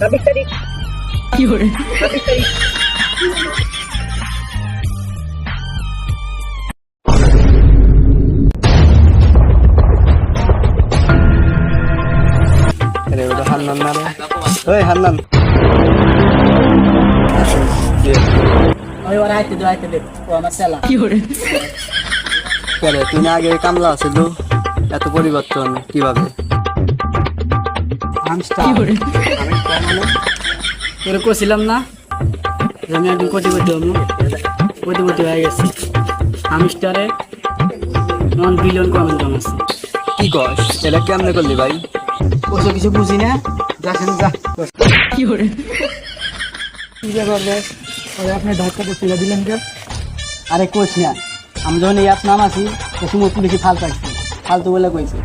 ছাব্বিশ তারিখ কি করে 26 তারিখ আরে ওটা হান্নান না রে ওই হান্নান ওই ওরা আইতে দে ও আমার সেলা কি করে কেন তুমি আগে কামলা আছিল এত পরিবর্তন কিভাবে হামস্টার কি করে তোরে কইছিলাম না যে আমি একদিন কোটিপতি হবো কোটিপতি হয়ে গেছি হামস্টারে 1 বিলিয়ন কমেন্ট আছে কি কস এটা কেমনে করলি ভাই ওসব কিছু বুঝি না যা শুনে যা কি করে কি ব্যাপার রে ওরে আপনি ধাক্কা করে তুলে দিলেন কে আরে কোচ না আমি যখন এই অ্যাপ নাম আছি তো তুমি বেশি ফালতু বলে কইছে